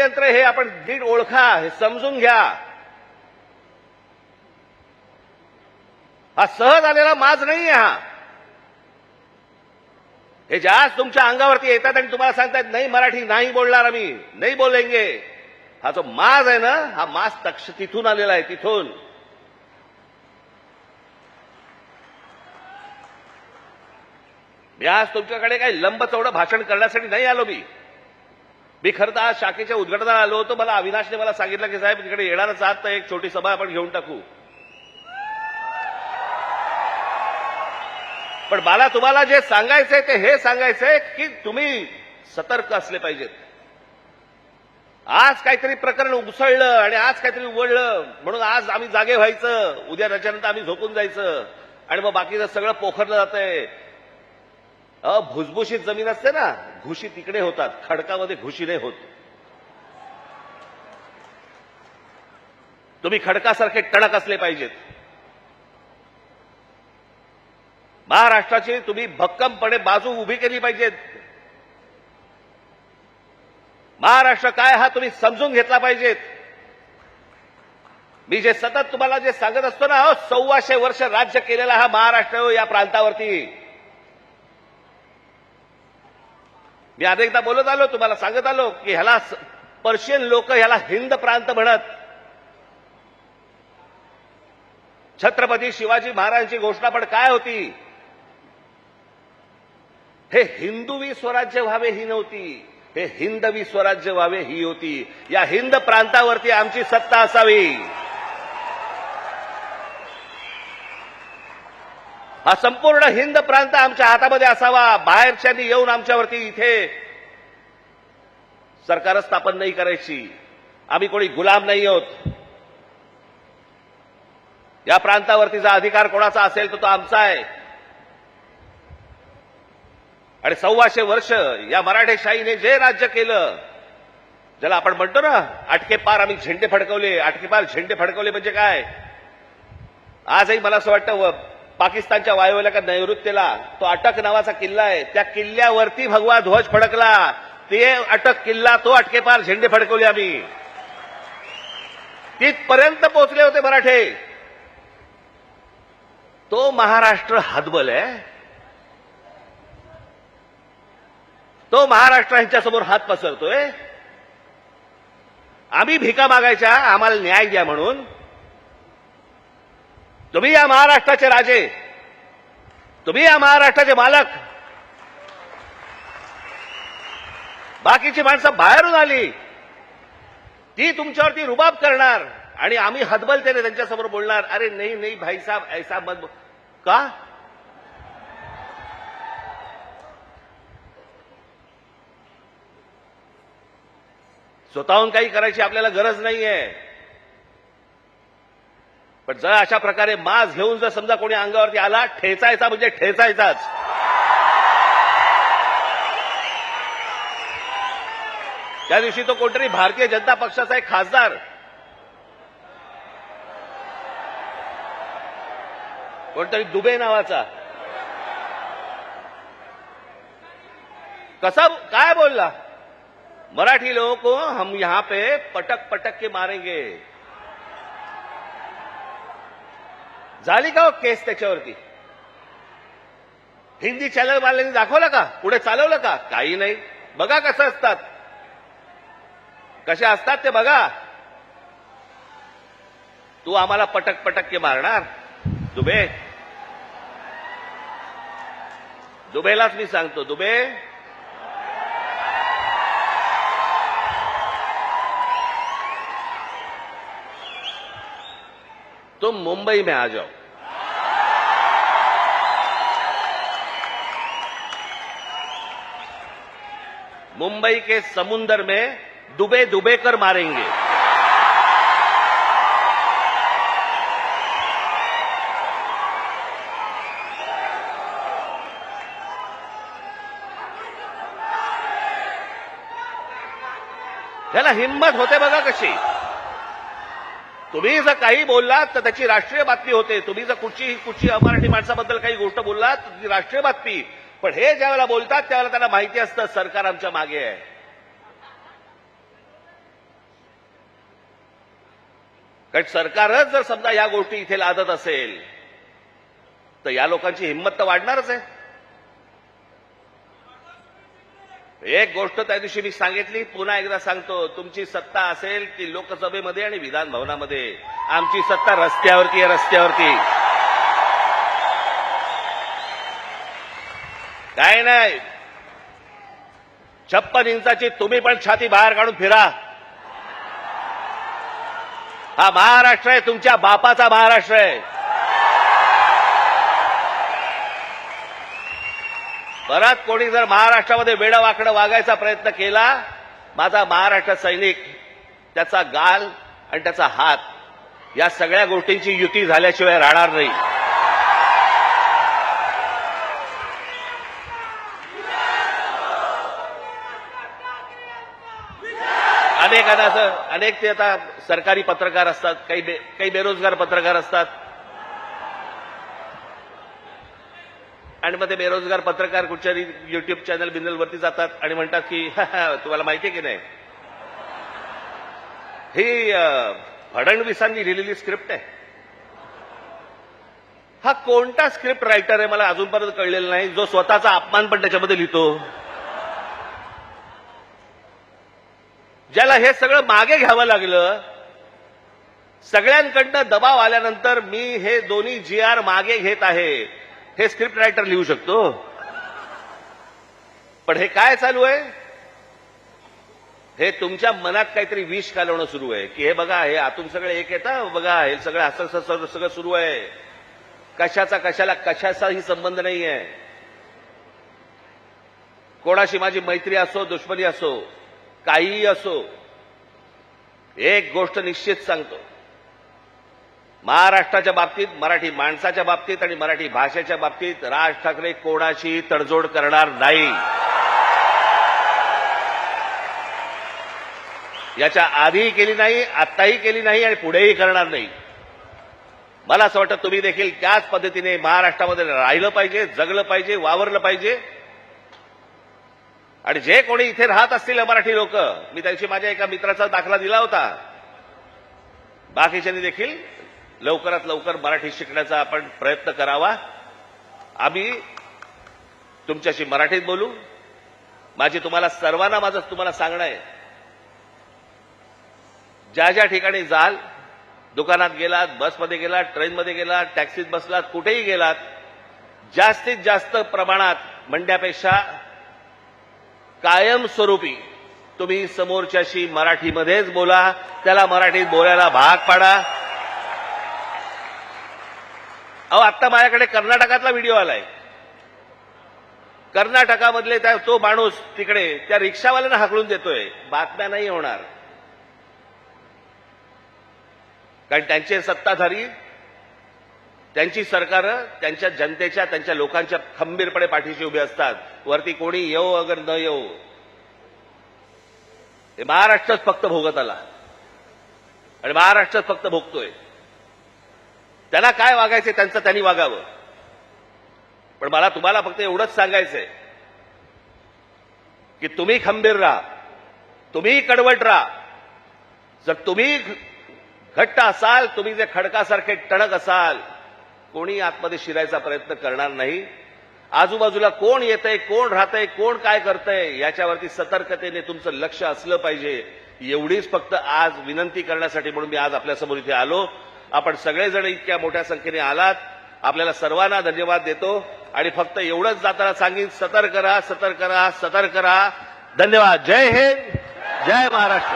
षडयंत्र हे आपण नीट ओळखा, हे समजून घ्या. हा सहज आलेला माज नाहीये. हे जास्त तुमच्या अंगावरती येतात आणि तुम्हाला सांगतात नाही मराठी नाही बोलणार, आम्ही नाही बोलेंगे. हा जो माज आहे ना, हा माज तिथून आलेला आहे, तिथून. मी आज तुमच्याकडे काही लंब चौडं भाषण करण्यासाठी नाही आलो. मी खरं तर आज शाखेच्या उद्घाटनाला आलो होतो. मला अविनाशने मला सांगितलं की साहेब तिकडे येणारच आहात तर एक छोटी सभा आपण घेऊन टाकू. पण मला तुम्हाला जे सांगायचंय ते हे सांगायचंय की तुम्ही सतर्क असले पाहिजेत. आज काहीतरी प्रकरण उसळलं आणि आज काहीतरी उघडलं म्हणून आज आम्ही जागे व्हायचं, उद्या त्याच्यानंतर आम्ही झोपून जायचं आणि मग बाकीचं सगळं पोखरलं जातंय. भुसभुशीत जमीन असते ना, घुशी तिकडे होतात, खडकामध्ये घुशी नाही होत. तुम्ही खडकासारखे टणक असले पाहिजेत. महाराष्ट्राची तुम्ही भक्कमपणे बाजू उभी केली पाहिजेत. महाराष्ट्र काय हा तुम्ही समजून घेतला पाहिजेत. मी जे सतत तुम्हाला जे सांगत असतो ना, 1400 वर्ष राज्य केलेला हा महाराष्ट्र या प्रांतावरती. मी अनेकदा बोलत आलो, तुम्हाला सांगत आलो की ह्याला पर्शियन लोक ह्याला हिंद प्रांत म्हणत. छत्रपती शिवाजी महाराजांची घोषणा पण काय होती? हे हिंदवी स्वराज्य व्हावे ही नव्हती, हे हिंदवी स्वराज्य व्हावे ही होती. या हिंद प्रांतावरती आमची सत्ता असावी. हा संपूर्ण हिंद प्रांत आमच्या हातामध्ये असावा. बाहेरच्यांनी येऊन आमच्यावरती इथे सरकार स्थापन नाही करायची. आम्ही कोणी गुलाम नाही आहोत. या प्रांतावरतीचा अधिकार कोणाचा असेल तो आमचा आहे. आणि 1400 वर्ष या मराठेशाहीने जे राज्य केलं, ज्याला आपण म्हणतो ना अटके पार आम्ही झेंडे फडकवले. अटके पार झेंडे फडकवले म्हणजे काय? आजही मला असं वाटतं पाकिस्तानच्या वायुव्याला नैऋत्येला तो अटक नावाचा किल्ला आहे, त्या किल्ल्यावरती भगवा ध्वज फडकला. ते अटक किल्ला, तो अटके पार झेंडे फडकवले आम्ही. तिथपर्यंत पोहोचले होते मराठे. तो महाराष्ट्र हतबल आहे. तो महाराष्ट्र ह्यांच्यासमोर हात पसरतोय. आम्ही भिका मागायच्या आम्हाला न्याय द्या म्हणून. तुम्ही या महाराष्ट्राचे राजे, तुम्ही या महाराष्ट्राचे मालक. बाकीची माणसं बाहेरून आली, ती तुमच्यावरती रुबाब करणार आणि आम्ही हतबलतेने त्यांच्यासमोर बोलणार, अरे नाही नाही भाई साहब ऐसा मत. का? स्वतःहून काही करायची आपल्याला गरज नाहीये. पण जर अशा प्रकारे माज घेऊन जर समजा कोणी अंगावरती आला, ठेचायचा म्हणजे ठेचायचाच. त्या दिवशी तो कोणतरी भारतीय जनता पक्षाचा एक खासदार, कोणतरी दुबे नावाचा, कसा काय बोलला, मराठी लोगों को हम यहां पे पटक पटक के मारेंगे. झाली का केस त्याच्यावरती? हिंदी चॅनल वाल्यांनी दाखवलं का? पुढे चालवलं का? काही नाही. बघा कसं असतात, कसे असतात ते बघा. तू आम्हाला पटक पटक के मारणार दुबे? दुबेलाच मी सांगतो, दुबे तुम मुंबई में आ जाओ. मुंबई के समुंदर में डुबे डुबे कर मारेंगे. त्याला हिंमत होते बघा कशी. तुम्ही जर काही बोललात तर त्याची राष्ट्रीय बातमी होते. तुम्ही जर कुठची अमराठी माणसाबद्दल काही गोष्ट बोललात तर ती राष्ट्रीय बातमी. पण हे ज्यावेळेला बोलतात त्यावेळेला त्यांना माहिती असतं सरकार आमच्या मागे आहे. कारण सरकारच जर समजा या गोष्टी इथे लादत असेल तर या लोकांची हिंमत तर वाढणारच आहे. एक गोष्ट त्या दिवशी मी सांगितली, पुन्हा एकदा सांगतो, तुमची सत्ता असेल ती लोकसभेमध्ये आणि विधान भवनामध्ये, आमची सत्ता रस्त्यावरती आहे. रस्त्यावरती काय नाही. 56 इंचाची तुम्ही पण छाती बाहेर काढून फिरा. हा महाराष्ट्र आहे, तुमच्या बापाचा महाराष्ट्र आहे. परत कोणी जर महाराष्ट्रामध्ये वेडवाकडं वागायचा प्रयत्न केला, माझा महाराष्ट्र सैनिक त्याचा गाल आणि त्याचा हात या सगळ्या गोष्टींची युती झाल्याशिवाय राहणार नाही. अनेक ते आता सरकारी पत्रकार असतात, काही बेरोजगार पत्रकार असतात, आणि मग ते बेरोजगार पत्रकार कुठच्याही युट्यूब चॅनल बिनलवरती जातात आणि म्हणतात की तुम्हाला माहितीये की नाही, ही फडणवीसांनी लिहिलेली स्क्रिप्ट आहे. हा कोणता स्क्रिप्ट रायटर आहे मला अजूनपर्यंत कळलेला नाही, जो स्वतःचा अपमान पण त्याच्यामध्ये लिहितो. ज्याला हे सगळं मागे घ्यावं लागलं, सगळ्यांकडनं दबाव आल्यानंतर मी हे दोन्ही GR मागे घेत आहे, हे स्क्रिप्ट रायटर लिहू शकतो. पण हे काय चालू आहे? हे तुमच्या मनात काहीतरी विष घालवणं सुरू आहे की हे बघा, हे आतून सगळे एक येतं, बघा हे सगळं असं सगळं सुरू आहे. कशाचाही संबंध नाही आहे. कोणाशी माझी मैत्री असो, दुश्मनी असो, काहीही असो, एक गोष्ट निश्चित सांगतो, महाराष्ट्राच्या बाबतीत, मराठी माणसाच्या बाबतीत आणि मराठी भाषेच्या बाबतीत राज ठाकरे कोणाशी तडजोड करणार नाही. याच्या आधीही केली नाही, आत्ताही केली नाही आणि पुढेही करणार नाही. मला असं वाटतं तुम्ही देखील त्याच पद्धतीने महाराष्ट्रामध्ये राहिलं पाहिजे, जगलं पाहिजे, वावरलं पाहिजे. आणि जे कोणी इथे राहत असतील मराठी लोक, मी त्यादिवशी माझ्या एका मित्राचा दाखला दिला होता, बाकीच्यांनी देखील लवकरात लवकर मराठी शिकण्याचा आपण प्रयत्न करावा. आम्ही तुमच्याशी मराठीत बोलू. माझं तुम्हाला सांगणं आहे, ज्या ज्या ठिकाणी जाल, दुकानात गेलात, बसमध्ये गेलात, ट्रेनमध्ये गेलात, टॅक्सीत बसलात, कुठेही गेलात, जास्तीत जास्त प्रमाणात म्हणण्यापेक्षा कायमस्वरूपी तुम्ही समोरच्याशी मराठीमध्येच बोला, त्याला मराठीत बोलायला भाग पाडा. आत्ता माझ्याकडे कर्नाटकातला व्हिडिओ आलाय. कर्नाटकामधले तो माणूस तिकडे त्या रिक्षावाल्यांना हाकलून देतोय. बातम्या नाही होणार, कारण त्यांचे सत्ताधारी, त्यांची सरकारं त्यांच्या जनतेच्या, त्यांच्या लोकांच्या खंबीरपणे पाठीशी उभे असतात. वरती कोणी येऊ अगर न येऊ, हे महाराष्ट्रच फक्त भोगत आला आणि महाराष्ट्रच फक्त भोगतोय. त्यांना काय वागायचं त्यांचं त्यांनी वागावं. पण मला तुम्हाला फक्त एवढंच सांगायचंय की तुम्ही खंबीर राहा, तुम्ही कडवट राहा. जर तुम्ही घट्ट असाल, तुम्ही जे खडकासारखे टणक असाल, कोणी आतमध्ये शिरायचा प्रयत्न करणार नाही. आजूबाजूला कोण येतंय, कोण राहतंय, कोण काय करतंय, याच्यावरती सतर्कतेने तुमचं लक्ष असलं पाहिजे. एवढीच फक्त आज विनंती करण्यासाठी म्हणून मी आज आपल्यासमोर इथे आलो. आपण सगळेजण इतक्या मोठ्या संख्येने आलात, आपल्याला सर्वांना धन्यवाद देतो. आणि फक्त एवढंच जाताना सांगेन, सतर्क राहा, सतर्क राहा, सतर्क राहा. धन्यवाद. जय हिंद, जय महाराष्ट्र.